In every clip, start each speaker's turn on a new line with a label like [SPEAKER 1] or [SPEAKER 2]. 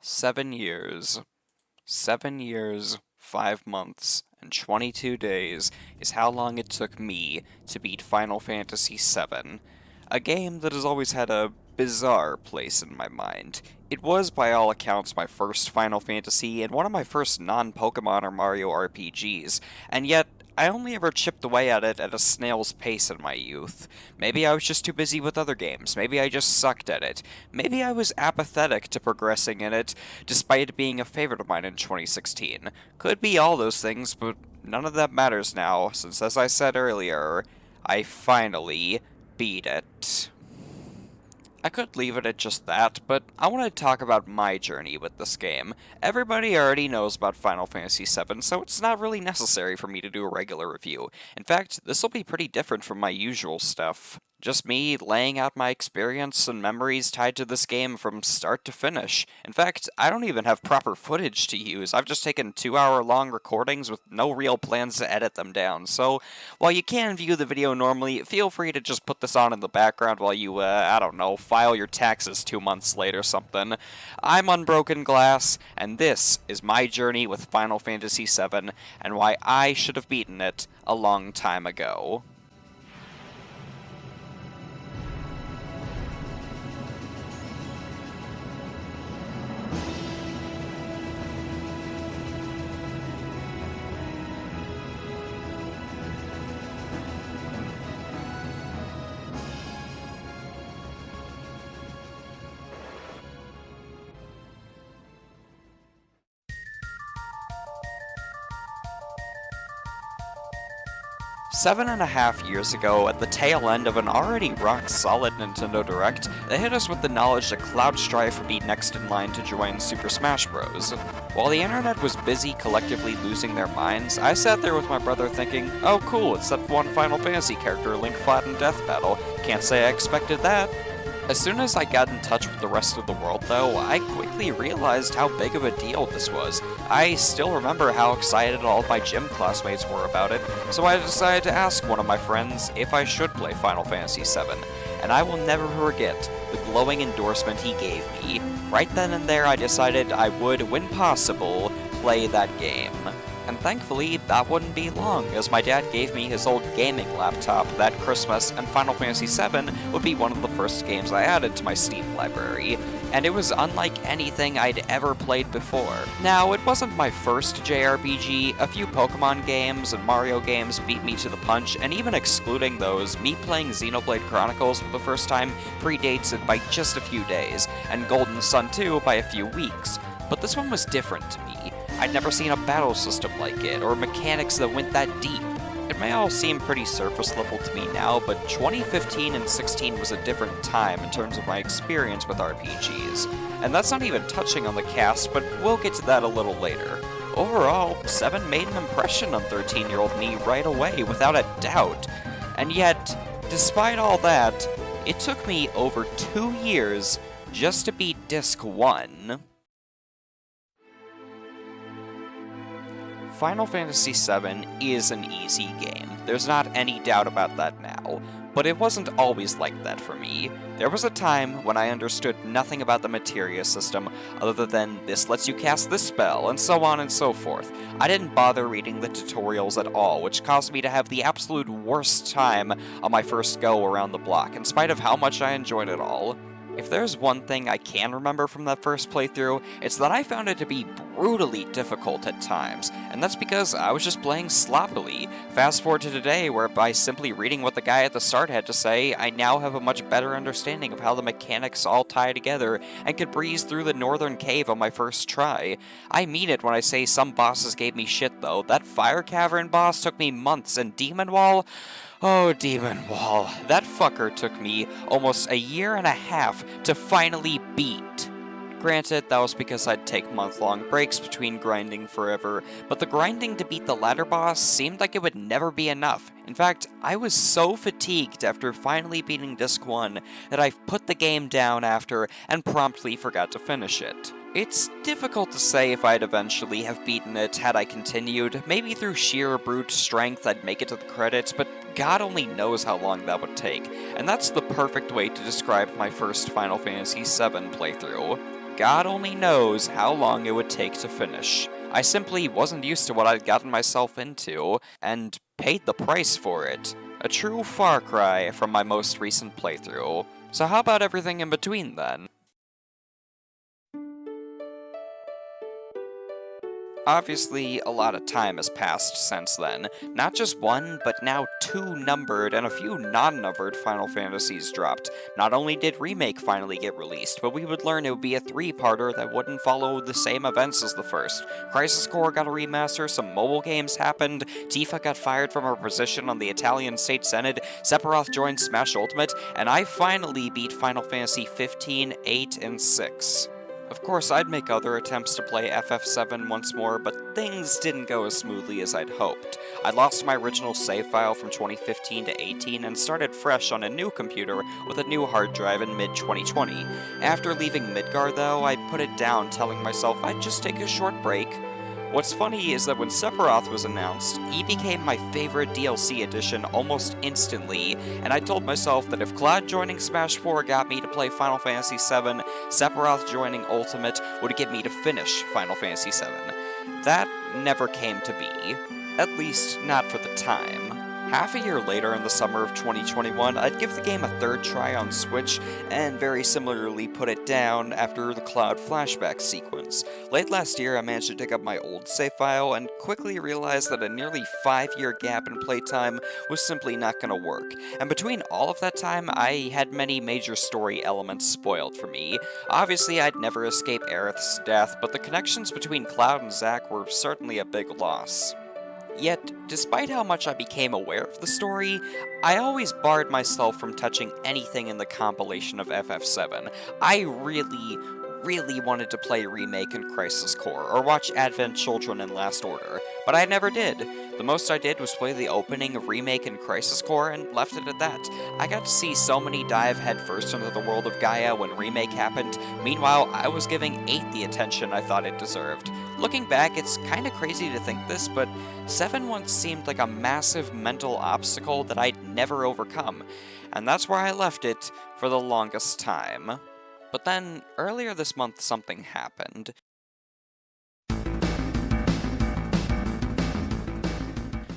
[SPEAKER 1] 7 years. 7 years, 5 months, and 22 days is how long it took me to beat Final Fantasy VII, a game that has always had a bizarre place in my mind. It was, by all accounts, my first Final Fantasy and one of my first non-Pokemon or Mario RPGs, and yet I only ever chipped away at it at a snail's pace in my youth. Maybe I was just too busy with other games, maybe I just sucked at it, maybe I was apathetic to progressing in it, despite it being a favorite of mine in 2016. Could be all those things, but none of that matters now, since as I said earlier, I finally beat it. I could leave it at just that, but I want to talk about my journey with this game. Everybody already knows about Final Fantasy VII, so it's not really necessary for me to do a regular review. In fact, this will be pretty different from my usual stuff. Just me laying out my experience and memories tied to this game from start to finish. In fact, I don't even have proper footage to use. I've just taken 2-hour-long recordings with no real plans to edit them down. So, while you can view the video normally, feel free to just put this on in the background while you, I don't know, file your taxes 2 months late or something. I'm Unbroken Glass, and this is my journey with Final Fantasy VII, and why I should have beaten it a long time ago. Seven and a half years ago, at the tail end of an already rock-solid Nintendo Direct, they hit us with the knowledge that Cloud Strife would be next in line to join Super Smash Bros. While the internet was busy collectively losing their minds, I sat there with my brother thinking, oh cool, it's that one Final Fantasy character Link fought in Death Battle, can't say I expected that. As soon as I got in touch with the rest of the world, though, I quickly realized how big of a deal this was. I still remember how excited all of my gym classmates were about it, so I decided to ask one of my friends if I should play Final Fantasy VII, and I will never forget the glowing endorsement he gave me. Right then and there I decided I would, when possible, play that game. And thankfully, that wouldn't be long, as my dad gave me his old gaming laptop that Christmas, and Final Fantasy VII would be one of the first games I added to my Steam library, and it was unlike anything I'd ever played before. Now, it wasn't my first JRPG, a few Pokemon games and Mario games beat me to the punch, and even excluding those, me playing Xenoblade Chronicles for the first time predates it by just a few days, and Golden Sun 2 by a few weeks. But this one was different to me. I'd never seen a battle system like it, or mechanics that went that deep. It may all seem pretty surface level to me now, but 2015 and 16 was a different time in terms of my experience with RPGs. And that's not even touching on the cast, but we'll get to that a little later. Overall, 7 made an impression on 13-year-old me right away, without a doubt. And yet, despite all that, it took me over 2 years just to beat Disc 1. Final Fantasy VII is an easy game, there's not any doubt about that now, but it wasn't always like that for me. There was a time when I understood nothing about the materia system other than this lets you cast this spell, and so on and so forth. I didn't bother reading the tutorials at all, which caused me to have the absolute worst time on my first go around the block, in spite of how much I enjoyed it all. If there's one thing I can remember from that first playthrough, it's that I found it to be brutally difficult at times, and that's because I was just playing sloppily. Fast forward to today, where by simply reading what the guy at the start had to say, I now have a much better understanding of how the mechanics all tie together, and could breeze through the northern cave on my first try. I mean it when I say some bosses gave me shit though. That Fire Cavern boss took me months, and Demon Wall? Oh, Demon Wall. That fucker took me almost a year and a half to finally beat. Granted, that was because I'd take month-long breaks between grinding forever, but the grinding to beat the ladder boss seemed like it would never be enough. In fact, I was so fatigued after finally beating Disc 1 that I put the game down after and promptly forgot to finish it. It's difficult to say if I'd eventually have beaten it had I continued. Maybe through sheer brute strength I'd make it to the credits, but God only knows how long that would take. And that's the perfect way to describe my first Final Fantasy VII playthrough. God only knows how long it would take to finish. I simply wasn't used to what I'd gotten myself into, and paid the price for it. A true far cry from my most recent playthrough. So how about everything in between then? Obviously, a lot of time has passed since then. Not just one, but now 2 numbered and a few non-numbered Final Fantasies dropped. Not only did Remake finally get released, but we would learn it would be a 3-parter that wouldn't follow the same events as the first. Crisis Core got a remaster, some mobile games happened, Tifa got fired from her position on the Italian State Senate, Sephiroth joined Smash Ultimate, and I finally beat Final Fantasy 15, 8, and 6. Of course, I'd make other attempts to play FF7 once more, but things didn't go as smoothly as I'd hoped. I lost my original save file from 2015 to 18 and started fresh on a new computer with a new hard drive in mid-2020. After leaving Midgar, though, I put it down, telling myself I'd just take a short break. What's funny is that when Sephiroth was announced, he became my favorite DLC edition almost instantly, and I told myself that if Cloud joining Smash 4 got me to play Final Fantasy VII, Sephiroth joining Ultimate would get me to finish Final Fantasy VII. That never came to be. At least, not for the time. Half a year later, in the summer of 2021, I'd give the game a 3rd try on Switch, and very similarly put it down after the Cloud flashback sequence. Late last year, I managed to dig up my old save file, and quickly realized that a nearly 5-year gap in playtime was simply not gonna work. And between all of that time, I had many major story elements spoiled for me. Obviously, I'd never escape Aerith's death, but the connections between Cloud and Zack were certainly a big loss. Yet, despite how much I became aware of the story, I always barred myself from touching anything in the compilation of FF7. I really wanted to play Remake and Crisis Core, or watch Advent Children in Last Order, but I never did. The most I did was play the opening of Remake and Crisis Core and left it at that. I got to see so many dive headfirst into the world of Gaia when Remake happened, meanwhile I was giving 8 the attention I thought it deserved. Looking back, it's kinda crazy to think this, but 7 once seemed like a massive mental obstacle that I'd never overcome, and that's where I left it for the longest time. But then, earlier this month something happened.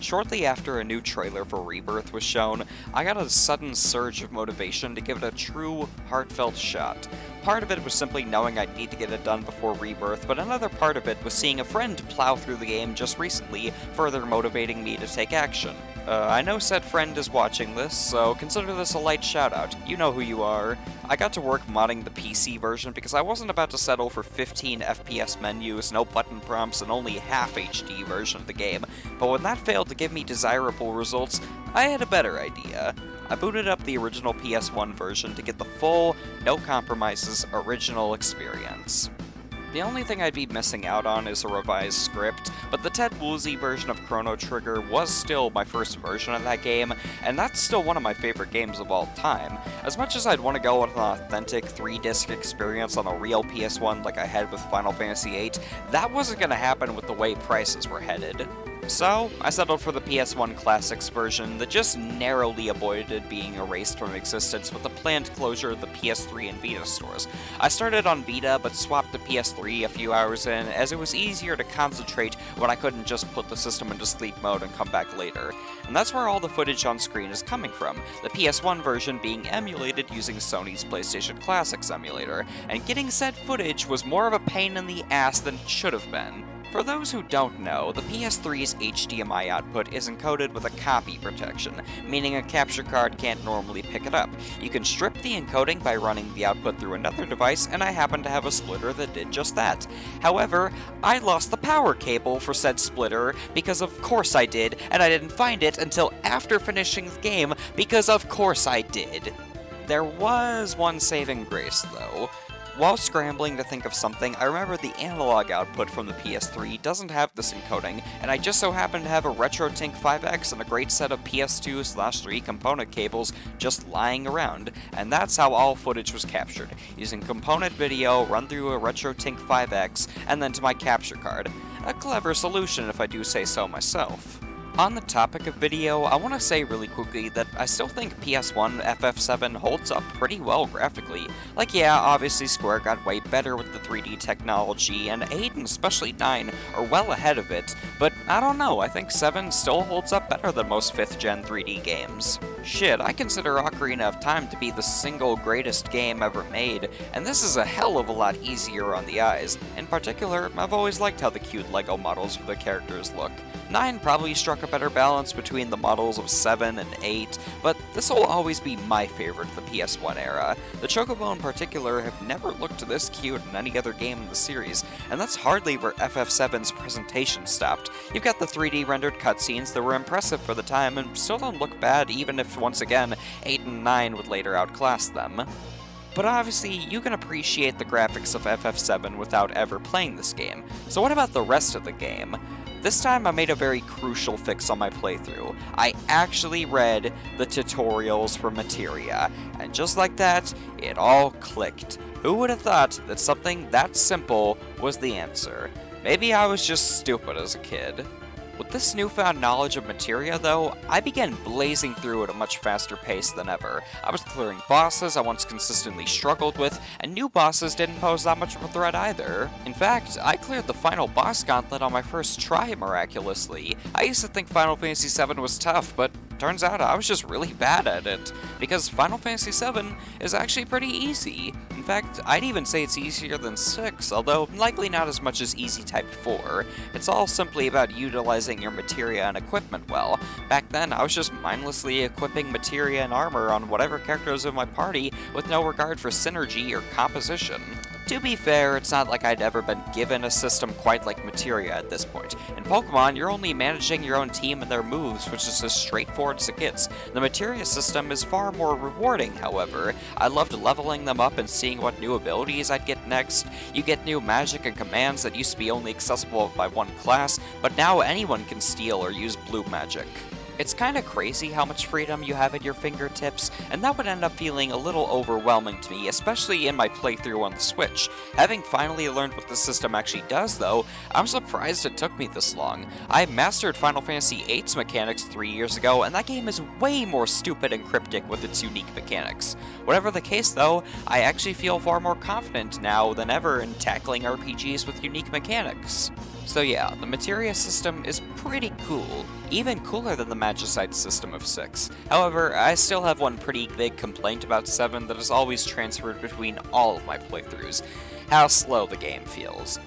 [SPEAKER 1] Shortly after a new trailer for Rebirth was shown, I got a sudden surge of motivation to give it a true, heartfelt shot. Part of it was simply knowing I'd need to get it done before Rebirth, but another part of it was seeing a friend plow through the game just recently, further motivating me to take action. I know said friend is watching this, so consider this a light shout-out. You know who you are. I got to work modding the PC version because I wasn't about to settle for 15 FPS menus, no button prompts, and only half HD version of the game, but when that failed to give me desirable results, I had a better idea. I booted up the original PS1 version to get the full, no compromises, original experience. The only thing I'd be missing out on is a revised script, but the Ted Woolsey version of Chrono Trigger was still my first version of that game, and that's still one of my favorite games of all time. As much as I'd want to go with an authentic 3-disc experience on a real PS1 like I had with Final Fantasy VIII, that wasn't going to happen with the way prices were headed. So, I settled for the PS1 Classics version that just narrowly avoided being erased from existence with the planned closure of the PS3 and Vita stores. I started on Vita, but swapped to PS3 a few hours in, as it was easier to concentrate when I couldn't just put the system into sleep mode and come back later. And that's where all the footage on screen is coming from, the PS1 version being emulated using Sony's PlayStation Classics emulator, and getting said footage was more of a pain in the ass than it should have been. For those who don't know, the PS3's HDMI output is encoded with a copy protection, meaning a capture card can't normally pick it up. You can strip the encoding by running the output through another device, and I happen to have a splitter that did just that. However, I lost the power cable for said splitter, because of course I did, and I didn't find it until after finishing the game, because of course I did. There was one saving grace, though. While scrambling to think of something, I remembered the analog output from the PS3 doesn't have this encoding, and I just so happen to have a RetroTink 5X and a great set of PS2/3 component cables just lying around, and that's how all footage was captured, using component video run through a RetroTink 5X and then to my capture card. A clever solution if I do say so myself. On the topic of video, I want to say really quickly that I still think PS1 FF7 holds up pretty well graphically. Like, yeah, obviously Square got way better with the 3D technology, and 8 and especially 9 are well ahead of it, but I don't know, I think 7 still holds up better than most 5th gen 3D games. Shit, I consider Ocarina of Time to be the single greatest game ever made, and this is a hell of a lot easier on the eyes. In particular, I've always liked how the cute LEGO models for the characters look. 9 probably struck a better balance between the models of 7 and 8, but this will always be my favorite of the PS1 era. The Chocobo in particular have never looked this cute in any other game in the series, and that's hardly where FF7's presentation stopped. You've got the 3D rendered cutscenes that were impressive for the time and still don't look bad even if, once again, 8 and 9 would later outclass them. But obviously, you can appreciate the graphics of FF7 without ever playing this game, so what about the rest of the game? This time I made a very crucial fix on my playthrough. I actually read the tutorials for Materia, and just like that, it all clicked. Who would have thought that something that simple was the answer? Maybe I was just stupid as a kid. With this newfound knowledge of Materia, though, I began blazing through at a much faster pace than ever. I was clearing bosses I once consistently struggled with, and new bosses didn't pose that much of a threat either. In fact, I cleared the final boss gauntlet on my first try miraculously. I used to think Final Fantasy VII was tough, but turns out I was just really bad at it, because Final Fantasy VII is actually pretty easy. In fact, I'd even say it's easier than 6, although likely not as much as Easy Type 4. It's all simply about utilizing your materia and equipment well. Back then, I was just mindlessly equipping materia and armor on whatever character was in my party with no regard for synergy or composition. To be fair, it's not like I'd ever been given a system quite like Materia at this point. In Pokemon, you're only managing your own team and their moves, which is as straightforward as it gets. The Materia system is far more rewarding, however. I loved leveling them up and seeing what new abilities I'd get next. You get new magic and commands that used to be only accessible by one class, but now anyone can steal or use blue magic. It's kinda crazy how much freedom you have at your fingertips, and that would end up feeling a little overwhelming to me, especially in my playthrough on the Switch. Having finally learned what the system actually does, though, I'm surprised it took me this long. I mastered Final Fantasy VIII's mechanics 3 years ago, and that game is way more stupid and cryptic with its unique mechanics. Whatever the case, though, I actually feel far more confident now than ever in tackling RPGs with unique mechanics. So yeah, the Materia system is pretty cool, even cooler than the Magicite system of 6. However, I still have one pretty big complaint about 7 that is always transferred between all of my playthroughs: how slow the game feels.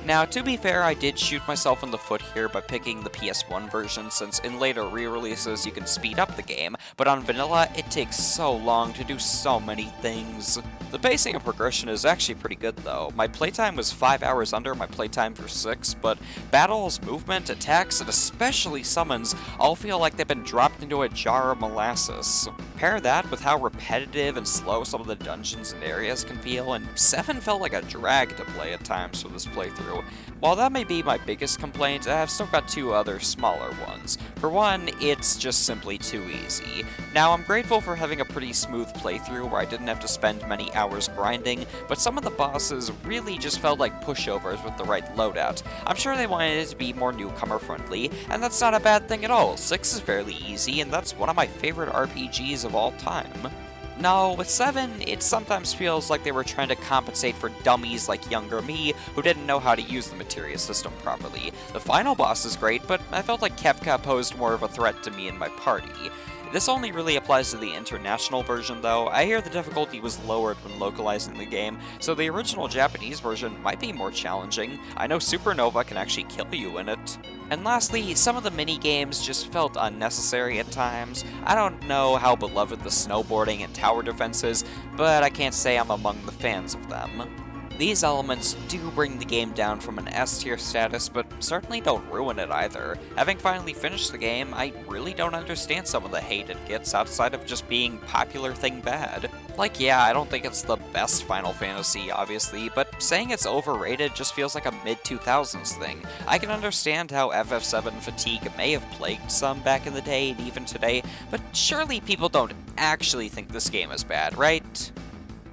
[SPEAKER 1] Now, to be fair, I did shoot myself in the foot here by picking the PS1 version, since in later re-releases you can speed up the game, but on vanilla, it takes so long to do so many things. The pacing and progression is actually pretty good though. My playtime was 5 hours under my playtime for 6, but battles, movement, attacks, and especially summons all feel like they've been dropped into a jar of molasses. Pair that with how repetitive and slow some of the dungeons and areas can feel, and 7 felt like a drag to play at times for this playthrough. While that may be my biggest complaint, I've still got 2 other smaller ones. For one, it's just simply too easy. Now, I'm grateful for having a pretty smooth playthrough where I didn't have to spend many hours grinding, but some of the bosses really just felt like pushovers with the right loadout. I'm sure they wanted it to be more newcomer friendly, and that's not a bad thing at all. 6 is fairly easy, and that's one of my favorite RPGs of all time. No, with 7, it sometimes feels like they were trying to compensate for dummies like younger me who didn't know how to use the materia system properly. The final boss is great, but I felt like Kefka posed more of a threat to me and my party. This only really applies to the international version though. I hear the difficulty was lowered when localizing the game, so the original Japanese version might be more challenging. I know Supernova can actually kill you in it. And lastly, some of the mini-games just felt unnecessary at times. I don't know how beloved the snowboarding and tower defense is, but I can't say I'm among the fans of them. These elements do bring the game down from an S-tier status, but certainly don't ruin it either. Having finally finished the game, I really don't understand some of the hate it gets outside of just being popular thing bad. Like, yeah, I don't think it's the best Final Fantasy, obviously, but saying it's overrated just feels like a mid-2000s thing. I can understand how FF7 fatigue may have plagued some back in the day and even today, but surely people don't actually think this game is bad, right?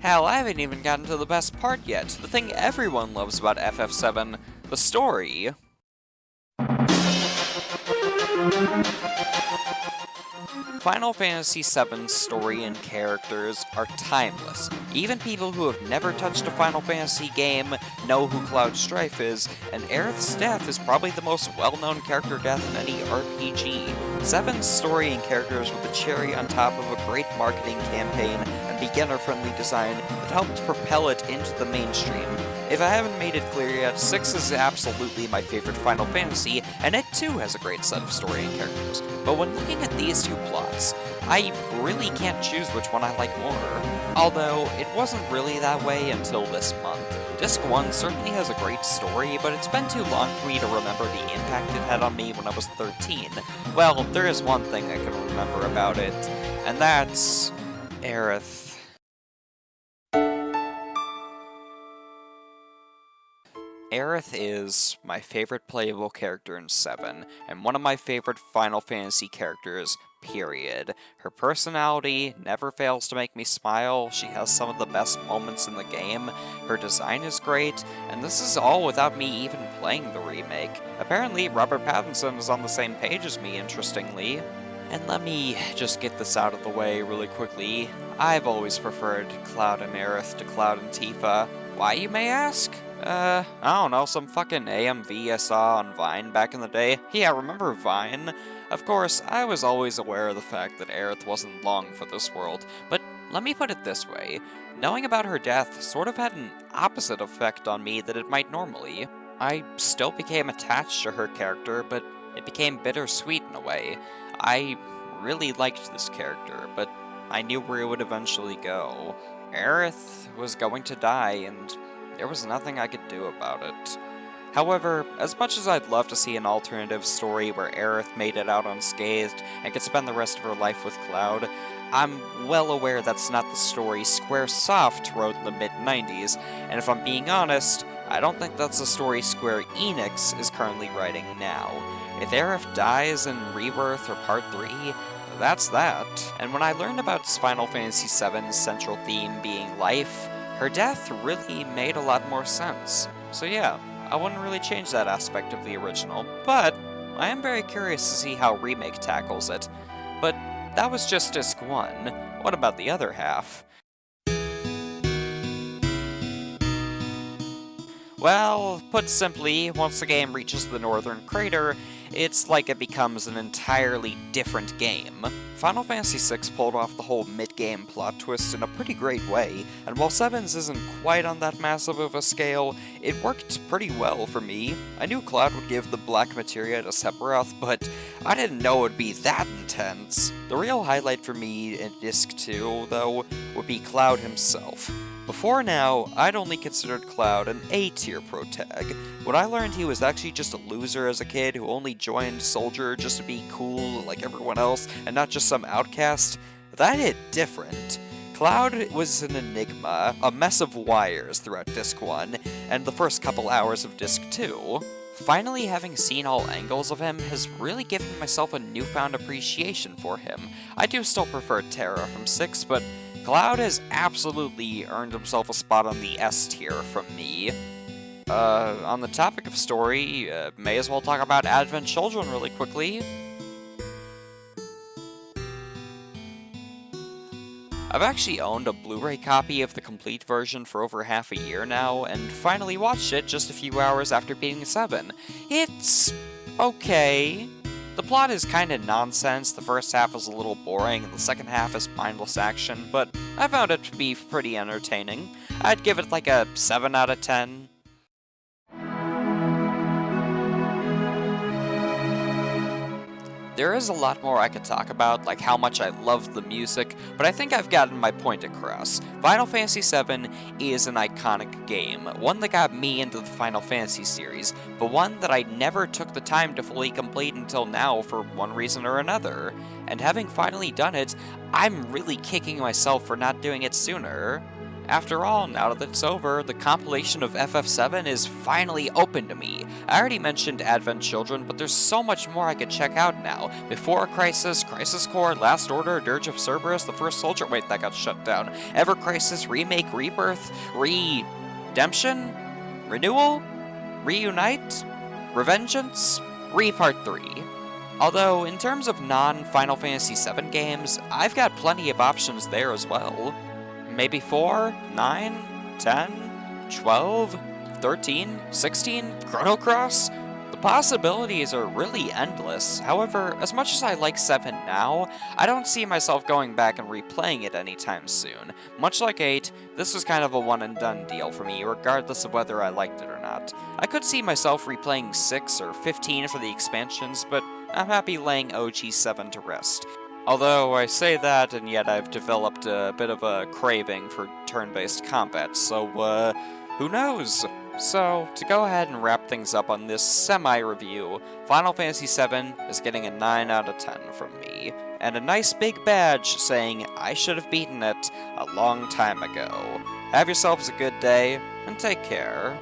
[SPEAKER 1] Hell, I haven't even gotten to the best part yet, the thing everyone loves about FF7, the story. Final Fantasy VII's story and characters are timeless. Even people who have never touched a Final Fantasy game know who Cloud Strife is, and Aerith's death is probably the most well-known character death in any RPG. VII's story and characters were the cherry on top of a great marketing campaign and beginner-friendly design that helped propel it into the mainstream. If I haven't made it clear yet, 6 is absolutely my favorite Final Fantasy, and it too has a great set of story and characters. But when looking at these two plots, I really can't choose which one I like more. Although, it wasn't really that way until this month. Disc 1 certainly has a great story, but it's been too long for me to remember the impact it had on me when I was 13. Well, there is one thing I can remember about it, and that's Aerith. Aerith is my favorite playable character in 7, and one of my favorite Final Fantasy characters, period. Her personality never fails to make me smile, she has some of the best moments in the game, her design is great, and this is all without me even playing the remake. Apparently, Robert Pattinson is on the same page as me, interestingly. And let me just get this out of the way really quickly. I've always preferred Cloud and Aerith to Cloud and Tifa. Why, you may ask? I don't know, some fucking AMV I saw on Vine back in the day. Yeah, remember Vine? Of course, I was always aware of the fact that Aerith wasn't long for this world, but let me put it this way. Knowing about her death sort of had an opposite effect on me that it might normally. I still became attached to her character, but it became bittersweet in a way. I really liked this character, but I knew where it would eventually go. Aerith was going to die, and there was nothing I could do about it. However, as much as I'd love to see an alternative story where Aerith made it out unscathed and could spend the rest of her life with Cloud, I'm well aware that's not the story Squaresoft wrote in the mid-90s, and if I'm being honest, I don't think that's the story Square Enix is currently writing now. If Aerith dies in Rebirth or Part 3, that's that. And when I learned about Final Fantasy VII's central theme being life, her death really made a lot more sense. So yeah, I wouldn't really change that aspect of the original, but I am very curious to see how Remake tackles it. But that was just Disc 1. What about the other half? Well, put simply, once the game reaches the Northern Crater, it's like it becomes an entirely different game. Final Fantasy VI pulled off the whole mid-game plot twist in a pretty great way, and while 7's isn't quite on that massive of a scale, it worked pretty well for me. I knew Cloud would give the Black Materia to Sephiroth, but I didn't know it would be that intense. The real highlight for me in Disc 2, though, would be Cloud himself. Before now, I'd only considered Cloud an A-tier protag. When I learned he was actually just a loser as a kid who only joined Soldier just to be cool like everyone else and not just some outcast, that hit different. Cloud was an enigma, a mess of wires throughout Disc 1, and the first couple hours of Disc 2. Finally having seen all angles of him has really given myself a newfound appreciation for him. I do still prefer Terra from 6, but Cloud has absolutely earned himself a spot on the S tier from me. On the topic of story, may as well talk about Advent Children really quickly. I've actually owned a Blu-ray copy of the complete version for over half a year now, and finally watched it just a few hours after beating 7. It's okay. The plot is kinda nonsense, the first half is a little boring, and the second half is mindless action, but I found it to be pretty entertaining. I'd give it like a 7 out of 10. There is a lot more I could talk about, like how much I love the music, but I think I've gotten my point across. Final Fantasy VII is an iconic game, one that got me into the Final Fantasy series, but one that I never took the time to fully complete until now for one reason or another. And having finally done it, I'm really kicking myself for not doing it sooner. After all, now that it's over, the compilation of FF7 is finally open to me. I already mentioned Advent Children, but there's so much more I could check out now. Before Crisis, Crisis Core, Last Order, Dirge of Cerberus, The First Soldier, wait, that got shut down. Ever Crisis, Remake, Rebirth, Redemption, Renewal, Reunite, Revengeance, Part 3. Although, in terms of non-Final Fantasy VII games, I've got plenty of options there as well. Maybe 4, 9, 10, 12, 13, 16, Chrono Cross? The possibilities are really endless. However, as much as I like 7 now, I don't see myself going back and replaying it anytime soon. Much like 8, this was kind of a one-and-done deal for me, regardless of whether I liked it or not. I could see myself replaying 6 or 15 for the expansions, but I'm happy laying OG 7 to rest. Although I say that, and yet I've developed a bit of a craving for turn-based combat, so, who knows? So, to go ahead and wrap things up on this semi-review, Final Fantasy VII is getting a 9 out of 10 from me, and a nice big badge saying I should have beaten it a long time ago. Have yourselves a good day, and take care.